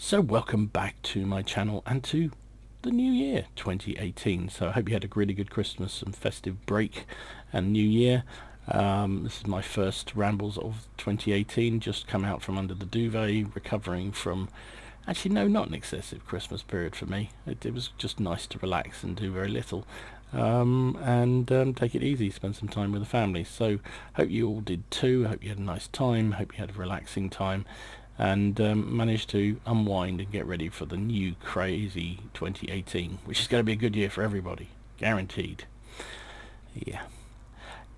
So welcome back to my channel and to the new year 2018. So I hope you had a really good Christmas and festive break and new year. This is my first Rambles of 2018, just come out from under the duvet, recovering from, actually no, not an excessive Christmas period for me. It was just nice to relax and do very little, and take it easy, spend some time with the family. So hope you all did too. Hope you had a nice time, hope you had a relaxing time, and managed to unwind and get ready for the new crazy 2018, which is going to be a good year for everybody, guaranteed. Yeah.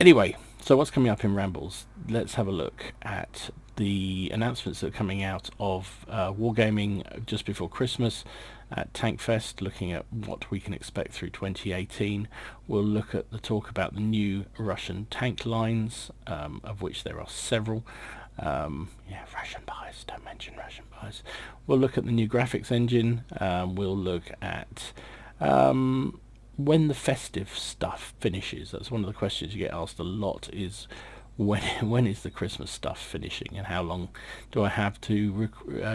Anyway, so what's coming up in Rambles? Let's have a look at the announcements that are coming out of Wargaming just before Christmas at Tank Fest, looking at what we can expect through 2018. We'll look at the talk about the new Russian tank lines, of which there are several. Yeah, Russian bias, don't mention Russian bias. We'll look at the new graphics engine. We'll look at when the festive stuff finishes. That's one of the questions you get asked a lot, is when is the Christmas stuff finishing, and how long do I have to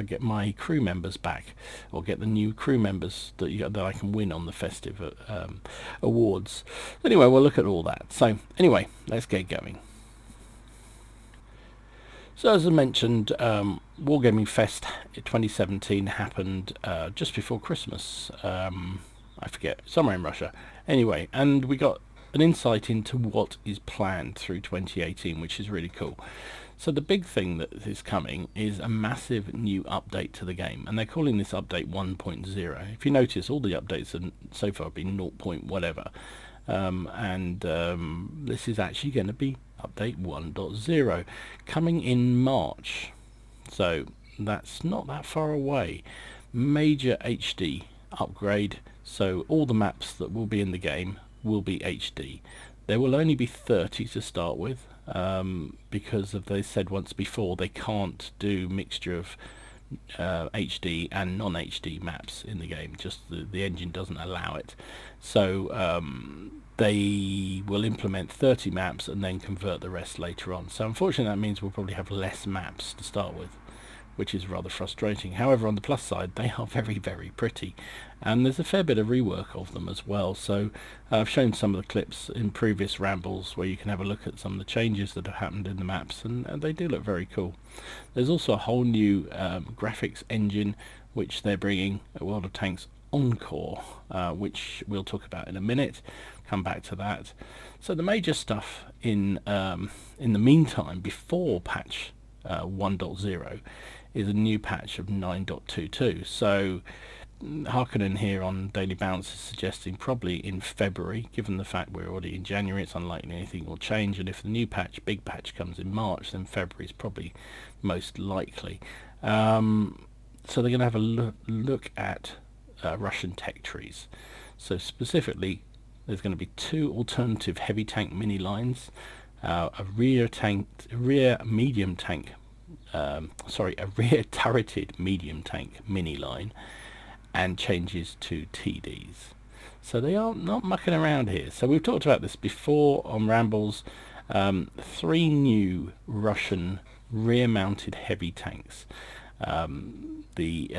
get my crew members back, or get the new crew members that I can win on the festive awards. Anyway, we'll look at all that. So anyway, let's get going. So as I mentioned, Wargaming Fest 2017 happened just before Christmas. I forget, somewhere in Russia. Anyway, and we got an insight into what is planned through 2018, which is really cool. So the big thing that is coming is a massive new update to the game, and they're calling this update 1.0. If you notice, all the updates have so far been 0. whatever, and this is actually going to be update 1.0 coming in March. So that's not that far away. Major HD upgrade, so all the maps that will be in the game will be HD. There will only be 30 to start with, because they said once before they can't do mixture of HD and non-HD maps in the game. Just the engine doesn't allow it. So they will implement 30 maps and then convert the rest later on. So unfortunately that means we'll probably have less maps to start with, which is rather frustrating. However, on the plus side, they are very, very pretty, and there's a fair bit of rework of them as well. So I've shown some of the clips in previous Rambles where you can have a look at some of the changes that have happened in the maps, and they do look very cool. There's also a whole new graphics engine which they're bringing at World of Tanks Encore, which we'll talk about in a minute. Come back to that. So the major stuff in the meantime, before patch 1.0, is a new patch of 9.22. So Harkonnen here on Daily Bounce is suggesting probably in February. Given the fact we're already in January, it's unlikely anything will change, and if the new patch, big patch, comes in March, then February is probably most likely. So they're going to have a look at Russian tech trees. So specifically, there's going to be 2 alternative heavy tank mini lines, a rear turreted medium tank mini line, and changes to TDs. So they are not mucking around here. So we've talked about this before on Rambles. 3 new Russian rear-mounted heavy tanks. The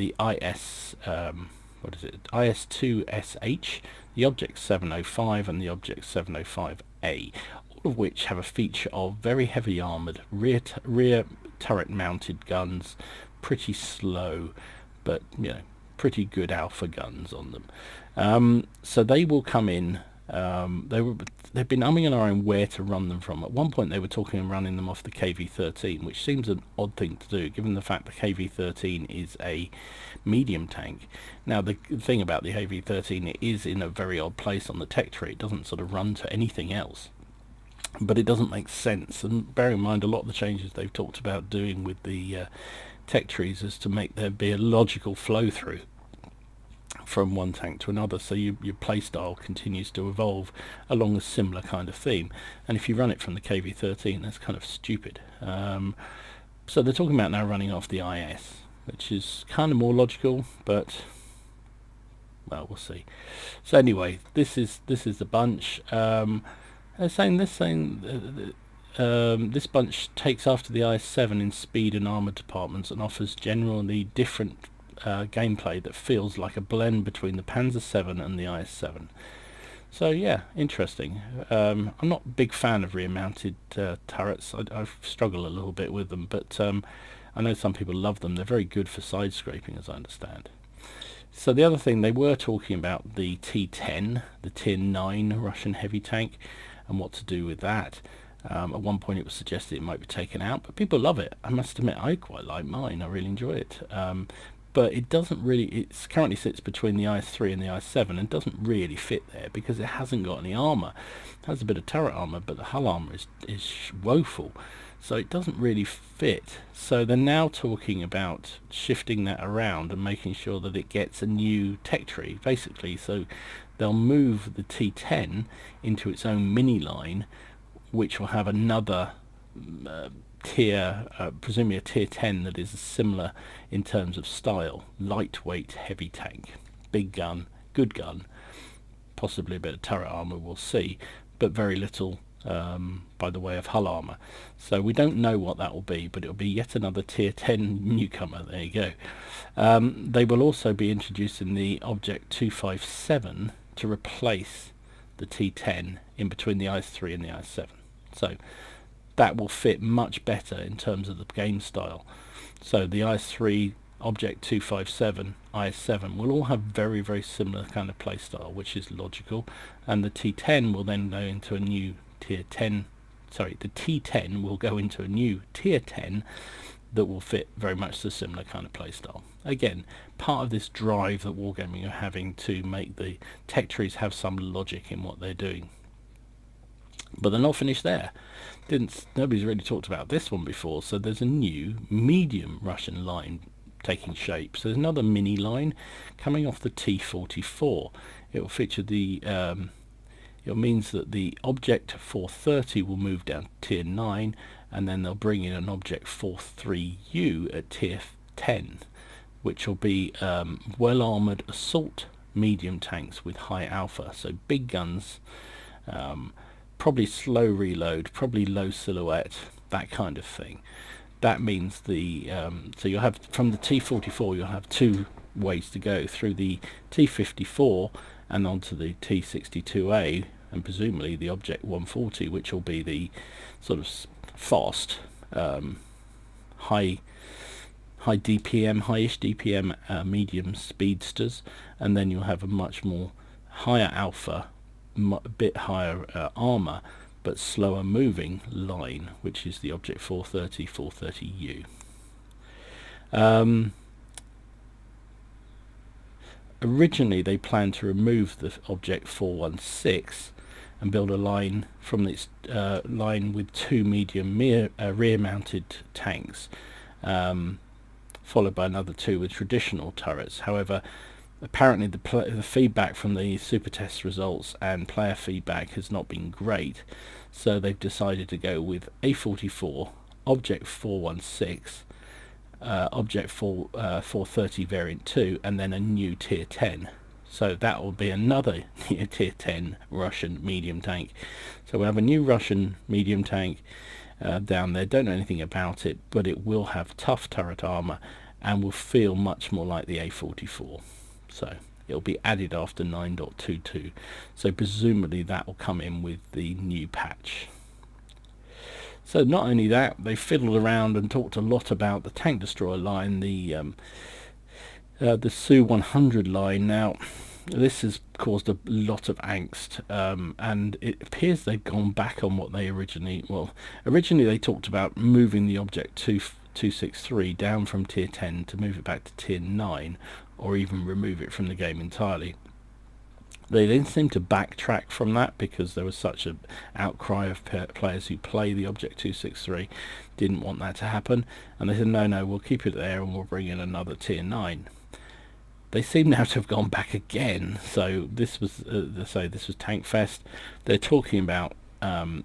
IS-2SH, the Object 705, and the Object 705A, all of which have a feature of very heavy armoured rear turret mounted guns, pretty slow, but pretty good alpha guns on them. So they will come in. They've been umming and ahhing where to run them from. At one point they were talking of running them off the KV-13, which seems an odd thing to do given the fact the KV-13 is a medium tank. Now the thing about the KV-13, it is in a very odd place on the tech tree. It doesn't sort of run to anything else, but it doesn't make sense. And bear in mind, a lot of the changes they've talked about doing with the tech trees is to make there be a logical flow through from one tank to another, so your playstyle continues to evolve along a similar kind of theme. And if you run it from the KV-13, that's kind of stupid. So they're talking about now running off the IS, which is kind of more logical, but well, we'll see. So anyway, this is the bunch. They're saying this bunch takes after the IS-7 in speed and armor departments and offers generally different gameplay that feels like a blend between the Panzer 7 and the IS-7. So yeah, interesting. I'm not a big fan of rear-mounted turrets. I struggle a little bit with them, but I know some people love them. They're very good for side scraping, as I understand. So the other thing, they were talking about the T-10, the Tier 9 Russian heavy tank, and what to do with that. At one point it was suggested it might be taken out, but people love it. I must admit, I quite like mine. I really enjoy it. But it doesn't really, it currently sits between the IS-3 and the IS-7 and doesn't really fit there because it hasn't got any armour. It has a bit of turret armour, but the hull armour is woeful. So it doesn't really fit. So they're now talking about shifting that around and making sure that it gets a new tech tree, basically. So they'll move the T10 into its own mini line, which will have another tier, presumably a tier 10 that is similar in terms of style. Lightweight heavy tank, big gun, good gun, possibly a bit of turret armour, we'll see, but very little by the way of hull armour. So we don't know what that will be, but it will be yet another tier 10 newcomer. There you go. They will also be introducing the Object 257 to replace the T10 in between the IS-3 and the IS-7. So that will fit much better in terms of the game style. So the IS-3, Object 257, IS-7 will all have very, very similar kind of playstyle, which is logical. And the T10 will then go into a new tier 10. Sorry, the T10 will go into a new tier 10 that will fit very much the similar kind of playstyle. Again, part of this drive that Wargaming are having to make the tech trees have some logic in what they're doing. But they're not finished there. Nobody's really talked about this one before. So there's a new medium Russian line taking shape. So there's another mini line coming off the T-44. It will feature the it means that the Object 430 will move down to tier 9, and then they'll bring in an Object 43U at tier 10, which will be well armoured assault medium tanks with high alpha, so big guns, probably slow reload, probably low silhouette, that kind of thing. That means the so you'll have, from the T-44 you'll have two ways to go, through the T-54 and onto the T-62A, and presumably the Object 140, which will be the sort of fast, high DPM, high-ish DPM medium speedsters, and then you'll have a much more higher alpha, bit higher armour, but slower moving line, which is the Object 430, 430U. Originally they planned to remove the Object 416 and build a line from its line with two medium rear-mounted tanks, followed by another two with traditional turrets. However, apparently the feedback from the super test results and player feedback has not been great, so they've decided to go with A44, Object 416, Object 430 variant 2, and then a new tier 10. So that will be another tier 10 Russian medium tank. So we'll have a new Russian medium tank down there. Don't know anything about it, but it will have tough turret armour and will feel much more like the A44. So it'll be added after 9.22. So presumably that will come in with the new patch. So not only that, they fiddled around and talked a lot about the tank destroyer line, the Su-100 line. Now, this has caused a lot of angst, and it appears they've gone back on what they originally they talked about moving the Object 263 down from tier 10 to move it back to tier 9, or even remove it from the game entirely. They then seemed to backtrack from that because there was such an outcry of players who play the Object 263 didn't want that to happen, and they said no, we'll keep it there and we'll bring in another tier 9. They seem now to have gone back again. So this was this was Tank Fest. They're talking about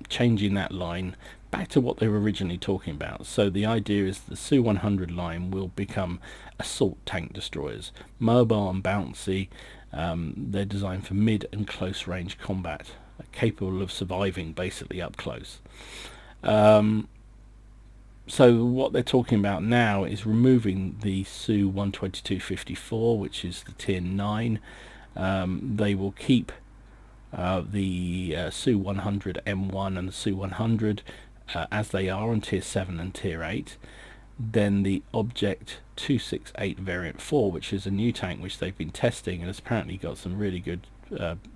changing that line back to what they were originally talking about. So the idea is the Su-100 line will become assault tank destroyers, mobile and bouncy. They're designed for mid and close range combat, capable of surviving basically up close. So what they're talking about now is removing the Su 12254, which is the tier 9. They will keep the Su 100 M1 and the Su 100 as they are on tier 7 and tier 8. Then the Object 268 variant 4, which is a new tank which they've been testing and has apparently got some really good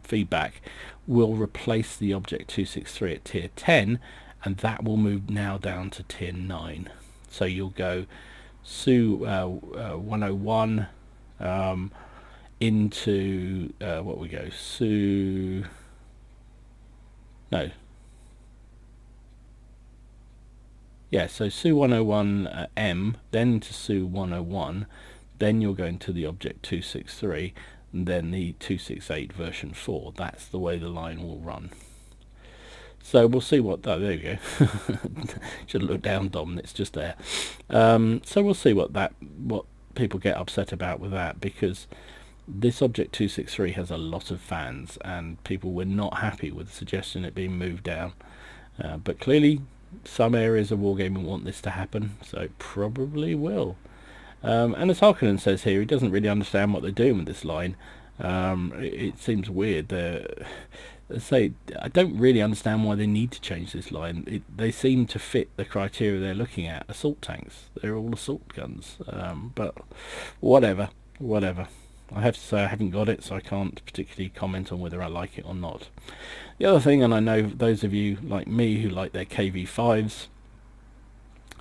feedback, will replace the Object 263 at tier 10, and that will move now down to tier 9. So you'll go Su 101 into what we go Su no yeah so Su 101 M, then to Su 101, then you're going to the Object 263, and then the 268 version 4. That's the way the line will run. So we'll see what... Oh, there you go. Should have looked down, Dom. It's just there. So we'll see what people get upset about with that, because this Object 263 has a lot of fans, and people were not happy with the suggestion it being moved down. But clearly, some areas of Wargaming want this to happen, so it probably will. And as Harkonnen says here, he doesn't really understand what they're doing with this line. It seems weird. I don't really understand why they need to change this line. They seem to fit the criteria they're looking at. Assault tanks. They're all assault guns. But whatever. I have to say I haven't got it, so I can't particularly comment on whether I like it or not. The other thing, and I know those of you like me who like their KV5s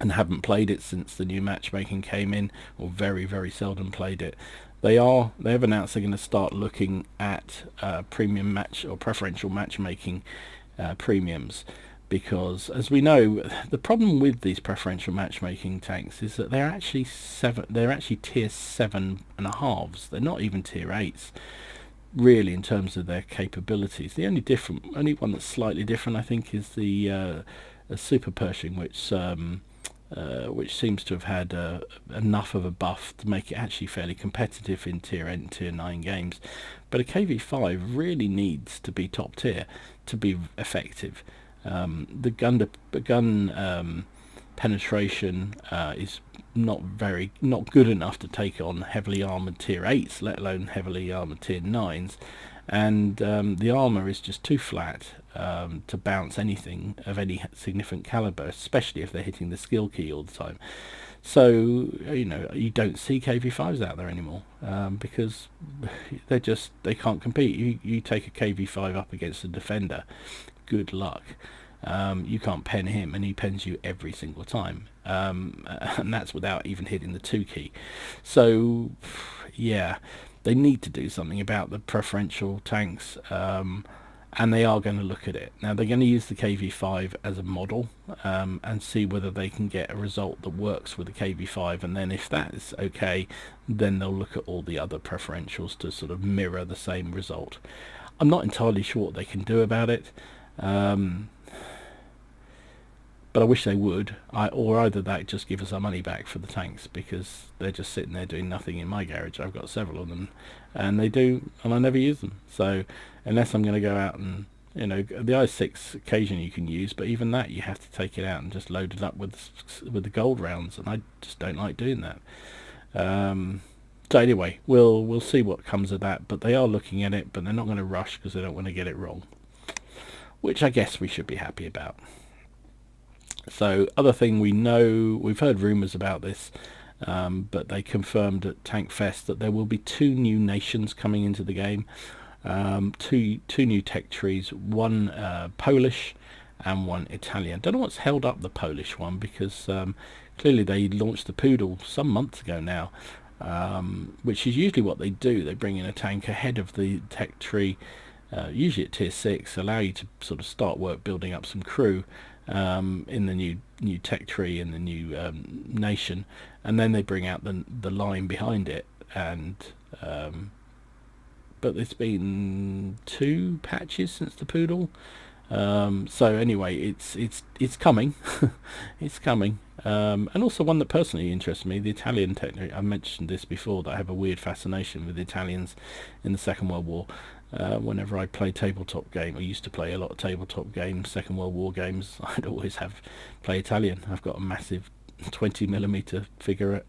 and haven't played it since the new matchmaking came in, or very, very seldom played it, they have announced they're going to start looking at premium match or preferential matchmaking premiums, because as we know, the problem with these preferential matchmaking tanks is that they're actually tier 7.5s. They're not even tier 8s really in terms of their capabilities. The only one that's slightly different, I think, is the Super Pershing, which seems to have had enough of a buff to make it actually fairly competitive in tier 8 and tier 9 games. But a KV5 really needs to be top tier to be effective. The gun penetration is not good enough to take on heavily armoured tier 8s, let alone heavily armoured tier 9s. And the armour is just too flat to bounce anything of any significant caliber, especially if they're hitting the skill key all the time. So you don't see KV5s out there anymore because they can't compete. You take a KV5 up against a defender, good luck. You can't pen him, and he pens you every single time, and that's without even hitting the 2 key. So yeah, they need to do something about the preferential tanks, and they are going to look at it. Now they're going to use the KV5 as a model and see whether they can get a result that works with the KV5, and then if that is okay, then they'll look at all the other preferentials to sort of mirror the same result. I'm not entirely sure what they can do about it, but I wish they would, or either that just give us our money back for the tanks, because they're just sitting there doing nothing in my garage. I've got several of them, and they do, and I never use them. So unless I'm going to go out and, the i6 occasionally you can use, but even that you have to take it out and just load it up with the gold rounds, and I just don't like doing that. So anyway, we'll see what comes of that, but they are looking at it, but they're not going to rush because they don't want to get it wrong, which I guess we should be happy about. So other thing we know, we've heard rumours about this, but they confirmed at Tank Fest that there will be 2 new nations coming into the game, two new tech trees, one Polish and one Italian. Don't know what's held up the Polish one, because clearly they launched the Poodle some months ago now, which is usually what they do. They bring in a tank ahead of the tech tree, usually at tier 6, allow you to sort of start work building up some crew in the new tech tree in the new nation, and then they bring out the line behind it. And but it's been 2 patches since the Poodle, so anyway, it's coming. It's coming. And also one that personally interests me, the Italian tech. I mentioned this before, that I have a weird fascination with the Italians in the Second World War. Whenever I play tabletop game, I used to play a lot of tabletop games, Second World War games, I'd always play Italian. I've got a massive 20mm figure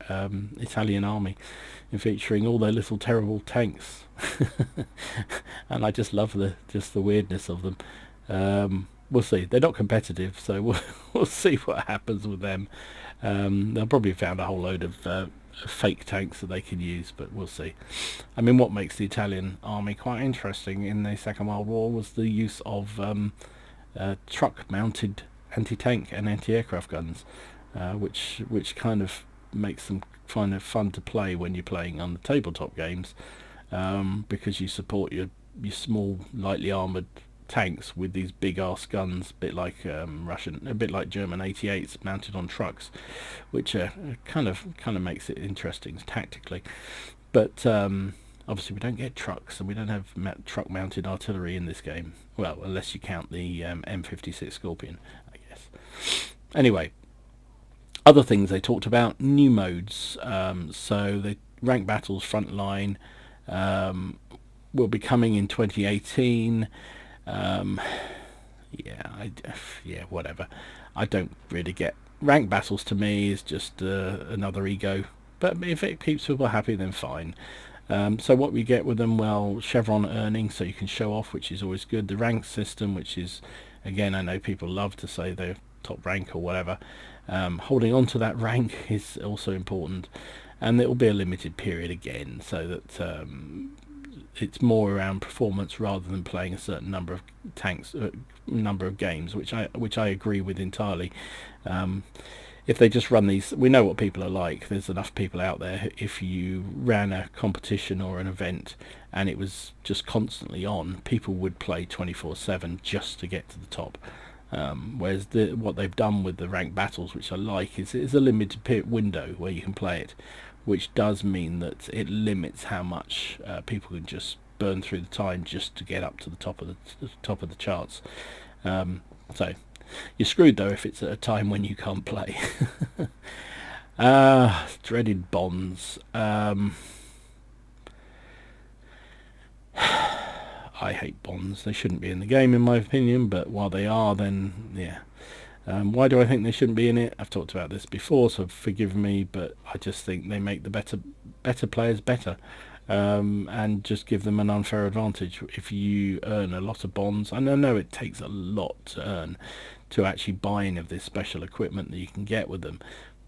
Italian army featuring all their little terrible tanks, and I just love the weirdness of them. We'll see. They're not competitive, so we'll see what happens with them. They'll probably found a whole load of fake tanks that they can use, but we'll see. I mean, what makes the Italian army quite interesting in the Second World War was the use of truck-mounted anti-tank and anti-aircraft guns, which kind of makes them kind of fun to play when you're playing on the tabletop games, because you support your small, lightly armoured tanks with these big ass guns, a bit like German 88s mounted on trucks, which kind of makes it interesting tactically. But obviously we don't get trucks, and we don't have truck mounted artillery in this game. Well, unless you count the M56 Scorpion, I guess. Anyway, other things they talked about, new modes. So the rank battles frontline will be coming in 2018. Whatever. I don't really get rank battles. To me is just another ego, but if it keeps people happy, then fine. So what we get with them, well, chevron earning, so you can show off, which is always good. The rank system, which is, again, I know people love to say they're top rank or whatever. Holding on to that rank is also important, and it will be a limited period again, so that it's more around performance rather than playing a certain number of number of games, which I agree with entirely. If they just run these, we know what people are like. There's enough people out there. If you ran a competition or an event and it was just constantly on, people would play 24/7 just to get to the top. Whereas what they've done with the ranked battles, which I like, is a limited window where you can play it, which does mean that it limits how much people can just burn through the time just to get up to the top of the charts. So you're screwed though if it's at a time when you can't play. Dreaded bonds. I hate bonds. They shouldn't be in the game, in my opinion, but while they are, then yeah. Why do I think they shouldn't be in it? I've talked about this before, so forgive me, but I just think they make the better players better, and just give them an unfair advantage. If you earn a lot of bonds, and I know it takes a lot to earn to actually buy any of this special equipment that you can get with them,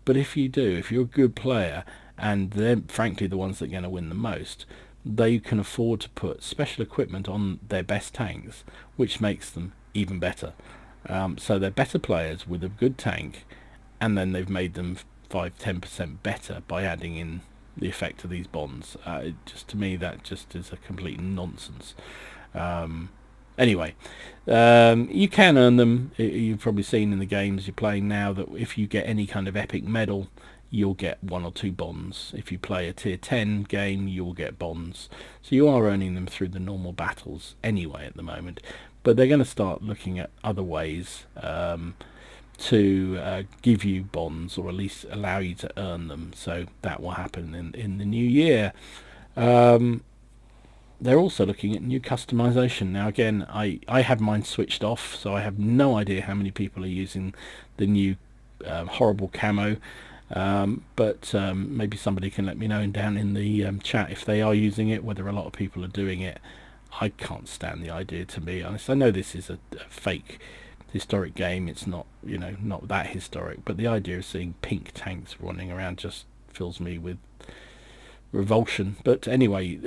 but if you do, if you're a good player, and they're frankly the ones that are going to win the most, they can afford to put special equipment on their best tanks, which makes them even better. So they're better players with a good tank, and then they've made them 5-10% better by adding in the effect of these bonds. Just to me, that just is a complete nonsense. Anyway, you can earn them. You've probably seen in the games you're playing now that if you get any kind of epic medal, you'll get 1 or 2 bonds. If you play a tier 10 game, you'll get bonds. So you are earning them through the normal battles anyway at the moment. But they're going to start looking at other ways to give you bonds, or at least allow you to earn them. So that will happen in the new year. They're also looking at new customization. Now again, I have mine switched off, so I have no idea how many people are using the new horrible camo. But maybe somebody can let me know down in the chat if they are using it, whether a lot of people are doing it. I can't stand the idea, to be honest. I know this is a fake historic game. It's not, not that historic, but the idea of seeing pink tanks running around just fills me with revulsion. But anyway,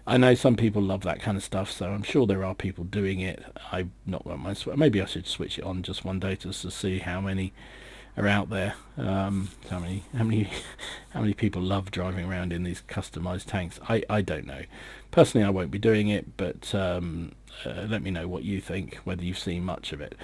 I know some people love that kind of stuff, so I'm sure there are people doing it. I've not got my maybe I should switch it on just one day just to see how many are out there. How many people love driving around in these customized tanks. I don't know. Personally, I won't be doing it, but let me know what you think, whether you've seen much of it.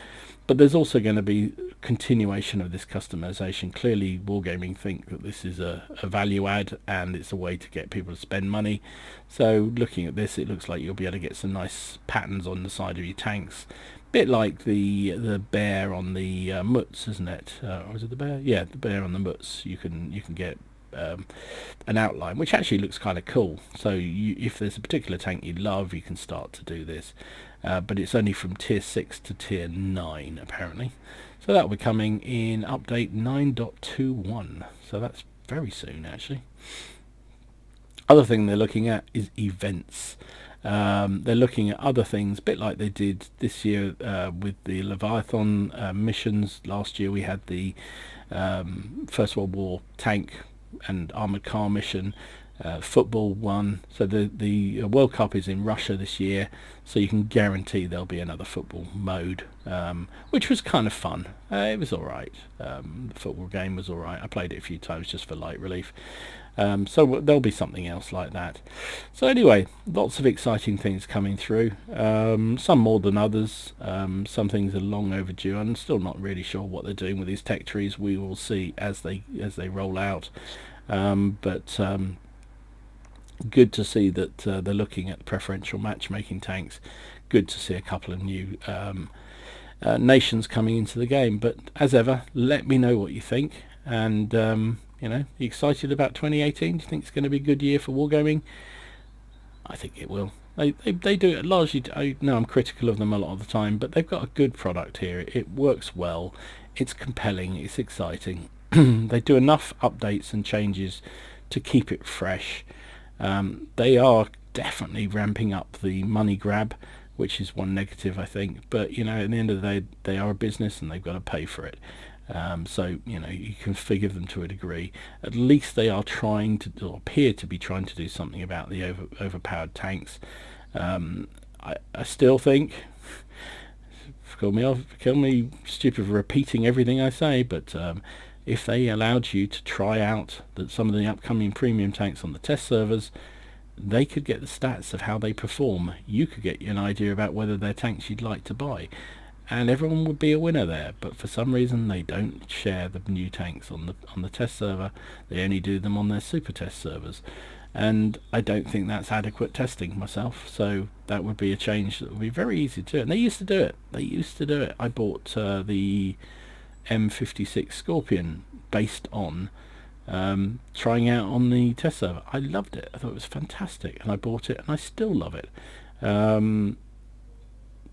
But there's also going to be continuation of this customization. Clearly, Wargaming think that this is a value add, and it's a way to get people to spend money. So looking at this, it looks like you'll be able to get some nice patterns on the side of your tanks. Bit like the bear on the MUTs, isn't it? Or is it the bear? Yeah, the bear on the MUTs. You can get an outline, which actually looks kind of cool. So if there's a particular tank you love, you can start to do this. But it's only from tier 6 to tier 9 apparently. So that will be coming in update 9.21. So that's very soon actually. Other thing they're looking at is events. They're looking at other things, a bit like they did this year with the Leviathan missions. Last year we had the First World War tank and armoured car mission. Football one. So the World Cup is in Russia this year, so you can guarantee there'll be another football mode, which was kind of fun. It was alright. The football game was alright. I played it a few times just for light relief. So there'll be something else like that. So anyway, lots of exciting things coming through. Some more than others. Some things are long overdue. I'm still not really sure what they're doing with these tech trees. We will see as they roll out. But good to see that they're looking at preferential matchmaking tanks. Good to see a couple of new nations coming into the game. But as ever, let me know what you think. And you know, you excited about 2018? Do you think it's going to be a good year for wargaming? I think it will. They do it largely. I know I'm critical of them a lot of the time, but they've got a good product here. It works well. It's compelling. It's exciting. They do enough updates and changes to keep it fresh. They are definitely ramping up the money grab, which is one negative, I think. But you know, at the end of the day, they are a business and they've got to pay for it. So you know, you can forgive them to a degree. At least they are trying to, or appear to be trying to do something about the overpowered tanks. I still think, kill me stupid for repeating everything I say, but if they allowed you to try out some of the upcoming premium tanks on the test servers, they could get the stats of how they perform. You could get an idea about whether they're tanks you'd like to buy, and everyone would be a winner there. But for some reason they don't share the new tanks on the test server. They only do them on their super test servers, and I don't think that's adequate testing myself. So that would be a change that would be very easy to do. And they used to do it. I bought the M56 Scorpion based on trying out on the test server. I loved it. I thought it was fantastic, and I bought it, and I still love it.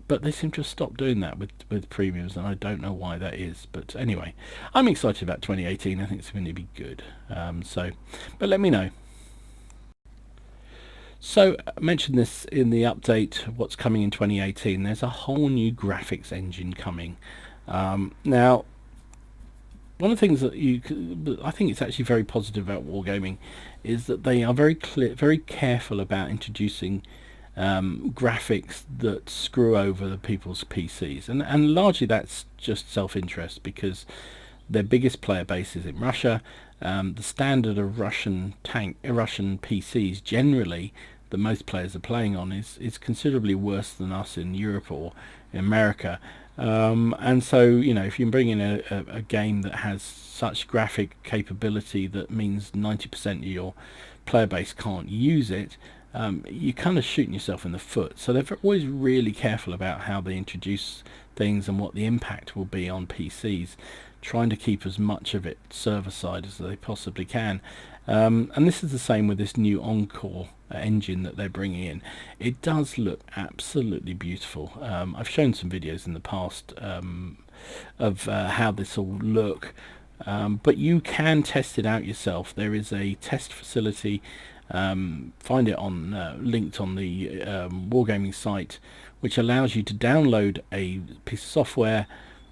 But they seem to have stopped doing that with premiums, and I don't know why that is. But anyway, I'm excited about 2018. I think it's going to be good. But let me know. So I mentioned this in the update, what's coming in 2018. There's a whole new graphics engine coming. Now, one of the things that I think it's actually very positive about wargaming is that they are very careful about introducing graphics that screw over the people's PCs, and largely that's just self-interest, because their biggest player base is in Russia. The standard of Russian PCs generally that most players are playing on is considerably worse than us in Europe or in America. And so, you know, if you bring in a game that has such graphic capability that means 90% of your player base can't use it, you're kind of shooting yourself in the foot. So they're always really careful about how they introduce things and what the impact will be on PCs, trying to keep as much of it server side as they possibly can. And this is the same with this new Encore engine that they're bringing in. It does look absolutely beautiful. I've shown some videos in the past of how this will look, but you can test it out yourself. There is a test facility. Find it on linked on the wargaming site, which allows you to download a piece of software,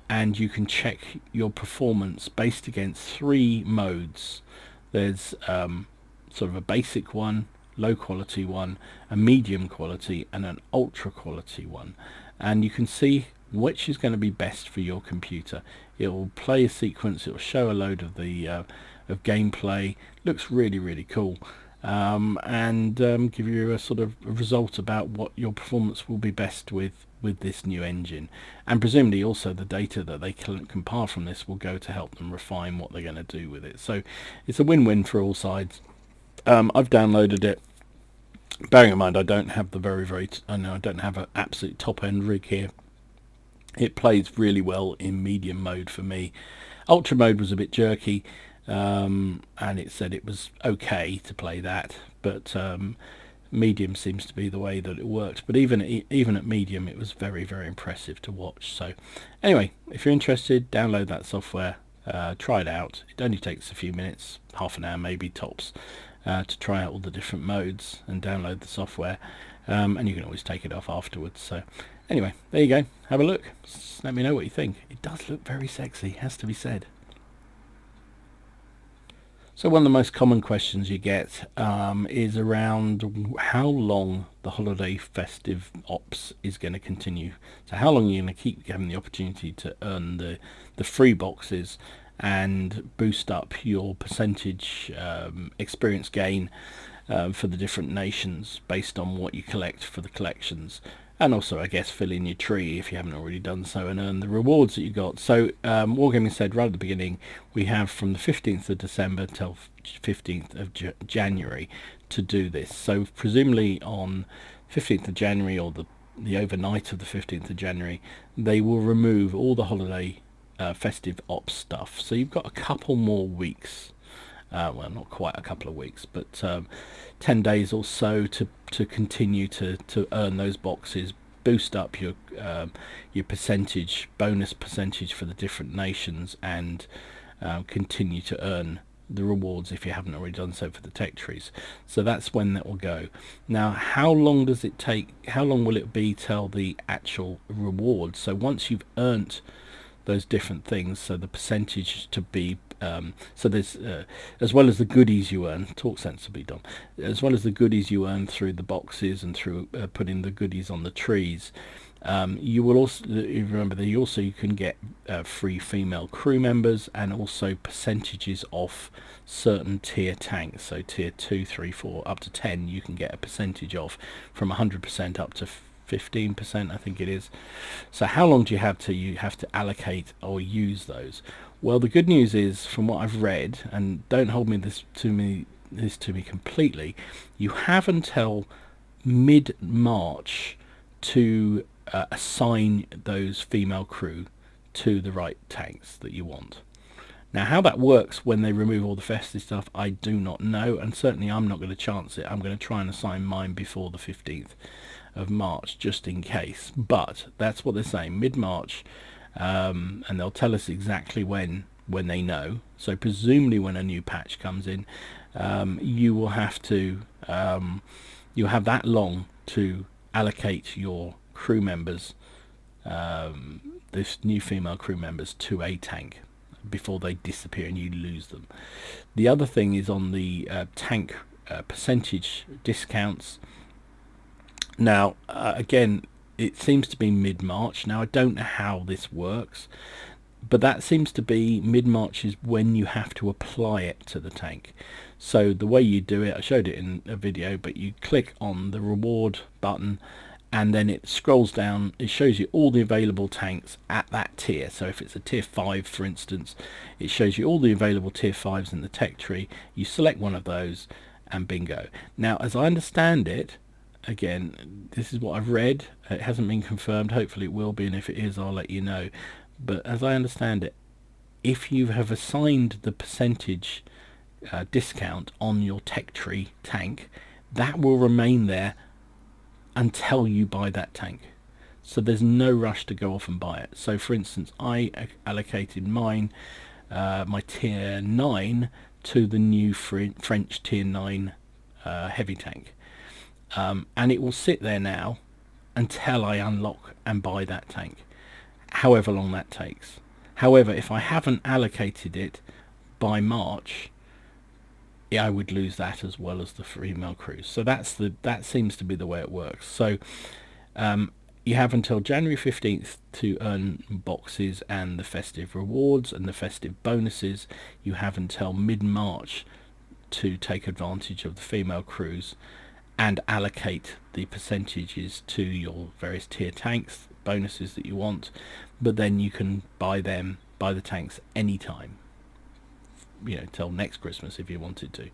and you can check your performance based against 3 modes. There's sort of a basic one, low quality one, a medium quality, and an ultra quality one, and you can see which is going to be best for your computer. It will play a sequence, it will show a load of the of gameplay. Looks really cool, and give you a sort of result about what your performance will be best with this new engine, and presumably also the data that they compile from this will go to help them refine what they're going to do with it. So it's a win-win for all sides. I've downloaded it, bearing in mind I don't have I don't have an absolute top-end rig here. It plays really well in medium mode for me. Ultra mode was a bit jerky, and it said it was okay to play that, but medium seems to be the way that it worked. But even at medium, it was very, very impressive to watch. So anyway, if you're interested, download that software, try it out. It only takes a few minutes, half an hour maybe tops, to try out all the different modes and download the software, and you can always take it off afterwards. So anyway, there you go, have a look, let me know what you think. It does look very sexy, has to be said. So one of the most common questions you get is around how long the holiday festive ops is going to continue. So how long are you going to keep having the opportunity to earn the free boxes and boost up your percentage experience gain for the different nations based on what you collect for the collections, and also I guess fill in your tree if you haven't already done so and earn the rewards that you got. So Wargaming said right at the beginning we have from the 15th of December till 15th of January to do this. So presumably on 15th of January or the overnight of the 15th of January they will remove all the holiday festive ops stuff. So you've got a couple more weeks, well, not quite a couple of weeks, but 10 days or so to continue to earn those boxes, boost up your percentage, bonus percentage for the different nations, and continue to earn the rewards if you haven't already done so for the tech trees. So that's when that will go. Now, how long does it take? How long will it be till the actual reward? So once you've earned those different things, so the percentage to be so there's as well as the goodies you earn, talk sensibly Dom, as well as the goodies you earn through the boxes and through putting the goodies on the trees, you will also remember that you can get free female crew members and also percentages off certain tier tanks. So tier 2, 3, 4 up to 10 you can get a percentage off, from 100% up to 15% I think it is. So how long do you have to allocate or use those? Well, the good news is, from what I've read, and don't hold this to me completely, you have until mid-March to assign those female crew to the right tanks that you want. Now, how that works when they remove all the festive stuff, I do not know, and certainly I'm not going to chance it. I'm going to try and assign mine before the 15th of March, just in case. But that's what they're saying, mid-March, and they'll tell us exactly when they know. So presumably when a new patch comes in, you will have to you'll have that long to allocate your crew members, this new female crew members, to a tank before they disappear and you lose them. The other thing is on the tank percentage discounts. Now again, it seems to be mid-March. Now I don't know how this works, but that seems to be mid-March is when you have to apply it to the tank. So the way you do it, I showed it in a video, but you click on the reward button and then it scrolls down. It shows you all the available tanks at that tier. So if it's a tier 5 for instance, it shows you all the available tier 5s in the tech tree. You select one of those and bingo. Now as I understand it, again, this is what I've read, it hasn't been confirmed, hopefully it will be, and if it is I'll let you know. But as I understand it, if you have assigned the percentage discount on your tech tree tank, that will remain there until you buy that tank. So there's no rush to go off and buy it. So for instance, I allocated mine, my tier 9, to the new French tier 9 heavy tank. And it will sit there now until I unlock and buy that tank, however long that takes. However, if I haven't allocated it by March, I would lose that as well as the female crews. So that seems to be the way it works. So you have until January 15th to earn boxes and the festive rewards and the festive bonuses. You have until mid-March to take advantage of the female crews and allocate the percentages to your various tier tanks, bonuses that you want, but then you can buy the tanks anytime, till next Christmas if you wanted to.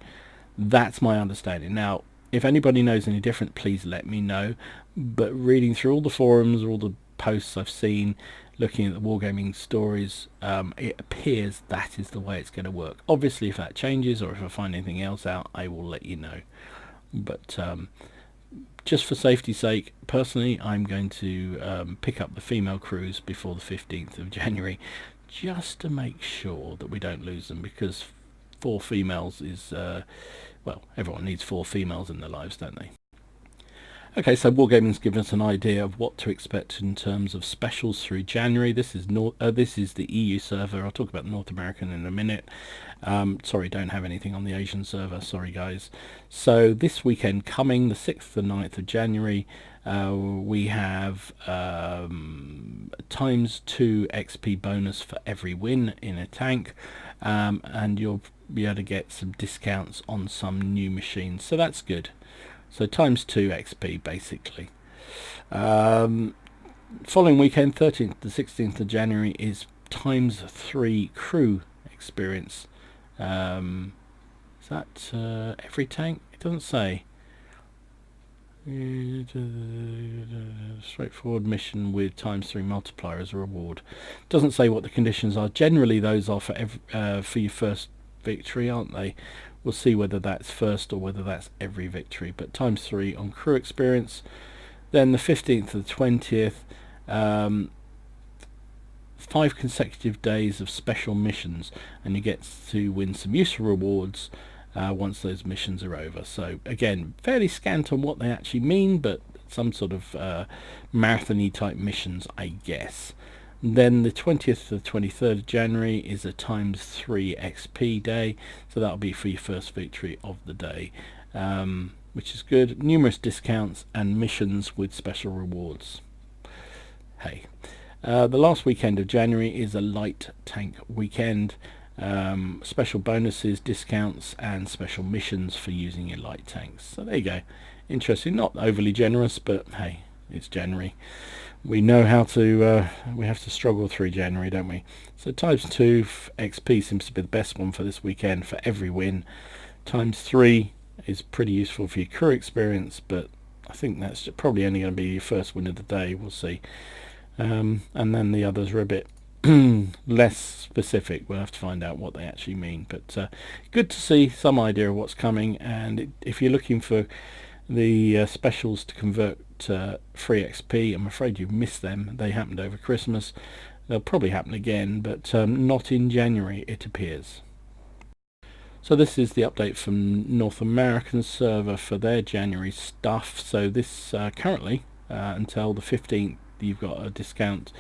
That's my understanding. Now, if anybody knows any different, please let me know. But reading through all the forums, all the posts I've seen, looking at the Wargaming stories, it appears that is the way it's going to work. Obviously, if that changes or if I find anything else out, I will let you know. But just for safety's sake, personally, I'm going to pick up the female crews before the 15th of January, just to make sure that we don't lose them, because 4 females is, well, everyone needs 4 females in their lives, don't they? Okay, so Wargaming's given us an idea of what to expect in terms of specials through January. This is the EU server. I'll talk about the North American in a minute. Sorry, don't have anything on the Asian server. Sorry, guys. So this weekend coming, the 6th and 9th of January, we have times 2 XP bonus for every win in a tank, and you'll be able to get some discounts on some new machines. So that's good. So times 2 XP basically. Following weekend, 13th to 16th of January, is times 3 crew experience. Is that every tank? It doesn't say. Straightforward mission with times 3 multiplier as a reward. Doesn't say what the conditions are. Generally those are for your first victory, aren't they? We'll see whether that's first or whether that's every victory, but times 3 on crew experience. Then the 15th to the 20th, 5 consecutive days of special missions, and you get to win some useful rewards once those missions are over. So again, fairly scant on what they actually mean, but some sort of marathon-y type missions, I guess. Then the 20th to the 23rd of January is a times 3 XP day, so that'll be for your first victory of the day, which is good. Numerous discounts and missions with special rewards. Hey, the last weekend of January is a light tank weekend. Special bonuses, discounts and special missions for using your light tanks. So there you go. Interesting, not overly generous, but hey, it's January. We know how to, we have to struggle through January, don't we? So times 2 XP seems to be the best one for this weekend for every win. Times 3 is pretty useful for your crew experience, but I think that's probably only going to be your first win of the day. We'll see. And then the others are a bit less specific. We'll have to find out what they actually mean. But good to see some idea of what's coming. And if you're looking for the specials to convert to free XP, I'm afraid you've missed them. They happened over Christmas. They'll probably happen again, but not in January, it appears. So this is the update from North American server for their January stuff. So this currently until the 15th, you've got a discount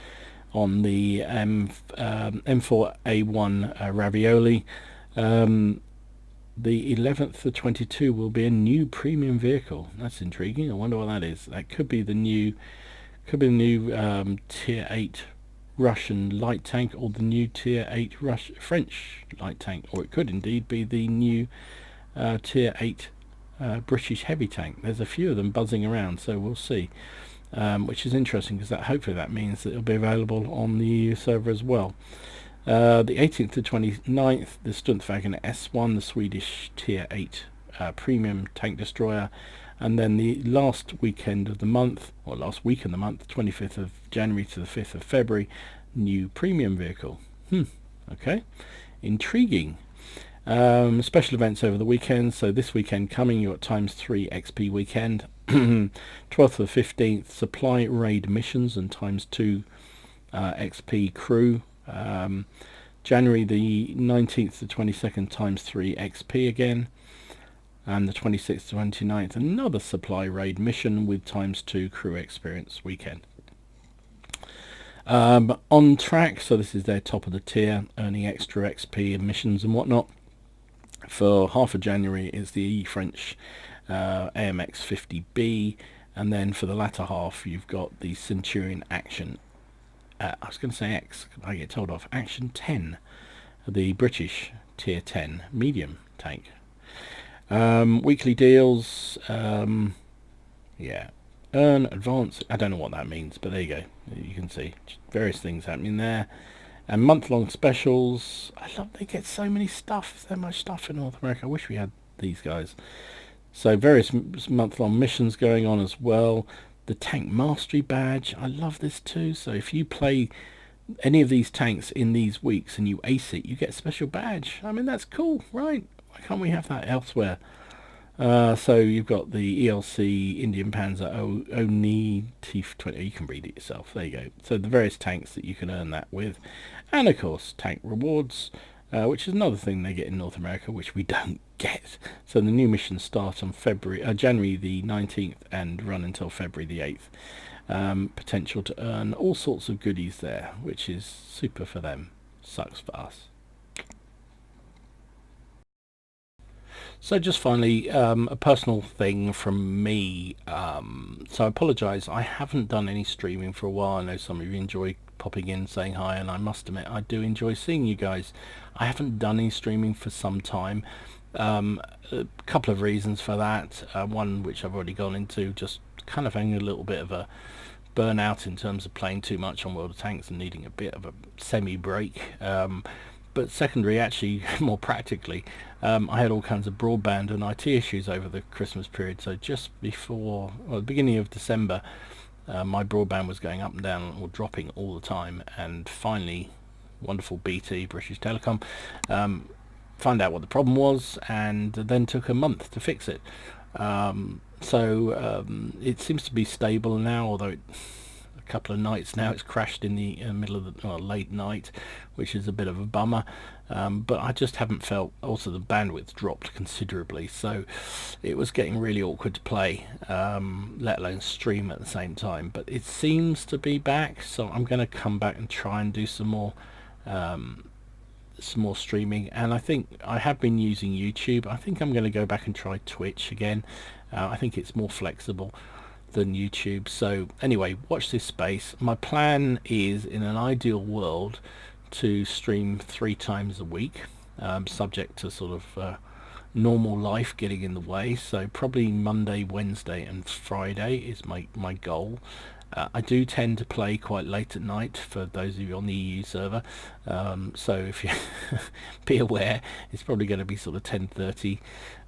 on the M4A1 ravioli. The 11th to 22 will be a new premium vehicle. That's intriguing. I wonder what that is. That could be the new tier 8 Russian light tank, or the new tier 8 French light tank, or it could indeed be the new tier 8 British heavy tank. There's a few of them buzzing around, so we'll see. Which is interesting, because hopefully that means that it'll be available on the EU server as well. The 18th to 29th, the Sturmwagen S1, the Swedish tier 8 premium tank destroyer. And then the last weekend of the month, or last week in the month, 25th of January to the 5th of February, new premium vehicle. Okay, intriguing. Special events over the weekend. So this weekend coming, you're at times 3 XP weekend. 12th to the 15th, supply raid missions and times 2 XP crew. January the 19th to 22nd, times 3 XP again. And the 26th to 29th, another supply raid mission with times 2 crew experience weekend. On track, so this is their top of the tier, earning extra XP and missions and whatnot. For half of January is the French AMX 50B, and then for the latter half you've got the Centurion Action, I was going to say X, I get told off, Action 10, the British tier 10 medium tank. Weekly deals, yeah, earn, advance, I don't know what that means, but there you go, you can see various things happening there. And month-long specials, I love they get so many stuff, so much stuff in North America. I wish we had these guys. So various month-long missions going on as well. The Tank Mastery Badge, I love this too. So if you play any of these tanks in these weeks and you ace it, you get a special badge. I mean, that's cool, right? Why can't we have that elsewhere? So you've got the ELC Indian Panzer Oni T20. You can read it yourself. There you go. So the various tanks that you can earn that with, and of course tank rewards, which is another thing they get in North America, which we don't get. So the new missions start on January the 19th and run until February the 8th. Potential to earn all sorts of goodies there, which is super for them. Sucks for us. So just finally, a personal thing from me. So I apologise, I haven't done any streaming for a while. I know some of you enjoy popping in, saying hi, and I must admit I do enjoy seeing you guys. I haven't done any streaming for some time. A couple of reasons for that. One which I've already gone into, just kind of having a little bit of a burnout in terms of playing too much on World of Tanks and needing a bit of a semi-break. But secondary, actually, more practically, I had all kinds of broadband and IT issues over the Christmas period. So just before, well, the beginning of December, my broadband was going up and down or dropping all the time. And finally, wonderful BT, British Telecom, found out what the problem was, and then took a month to fix it. So it seems to be stable now, although a couple of nights now it's crashed in the middle of the late night, which is a bit of a bummer. But I just haven't felt, also the bandwidth dropped considerably, so it was getting really awkward to play, let alone stream at the same time. But it seems to be back, so I'm going to come back and try and do some more streaming. And I think I have been using YouTube. I think I'm going to go back and try Twitch again. I think it's more flexible than YouTube. So anyway, watch this space. My plan is, in an ideal world, to stream 3 times a week, subject to sort of normal life getting in the way. So probably Monday, Wednesday and Friday is my goal. I do tend to play quite late at night for those of you on the EU server, so if you be aware, it's probably going to be sort of 10:30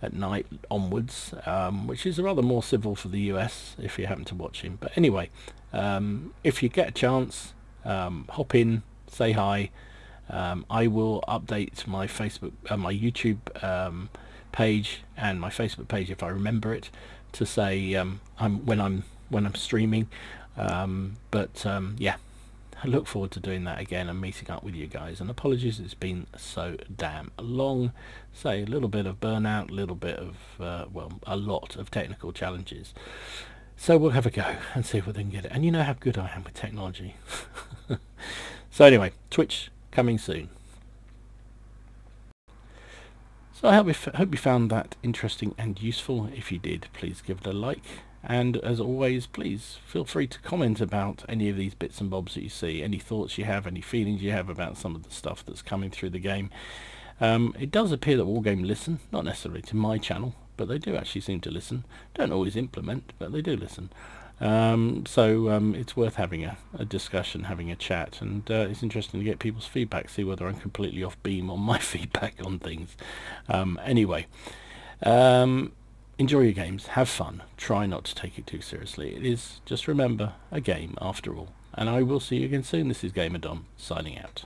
at night onwards, which is rather more civil for the US if you happen to watch him. But anyway, if you get a chance, hop in, say hi. I will update my Facebook, my YouTube page and my Facebook page if I remember it, to say when I'm streaming. Yeah, I look forward to doing that again and meeting up with you guys. And apologies, it's been so damn long. Say a little bit of burnout, a little bit of well, a lot of technical challenges. So we'll have a go and see if we can get it. And you know how good I am with technology. So anyway, Twitch coming soon. So I hope you found that interesting and useful. If you did, please give it a like. And as always, please feel free to comment about any of these bits and bobs that you see, any thoughts you have, any feelings you have about some of the stuff that's coming through the game. It does appear that Wargame listen, not necessarily to my channel, but they do actually seem to listen. Don't always implement, but they do listen. So it's worth having a discussion, having a chat, and it's interesting to get people's feedback, see whether I'm completely off beam on my feedback on things. Anyway, enjoy your games, have fun, try not to take it too seriously. It is, just remember, a game after all. And I will see you again soon. This is Gamer Dom, signing out.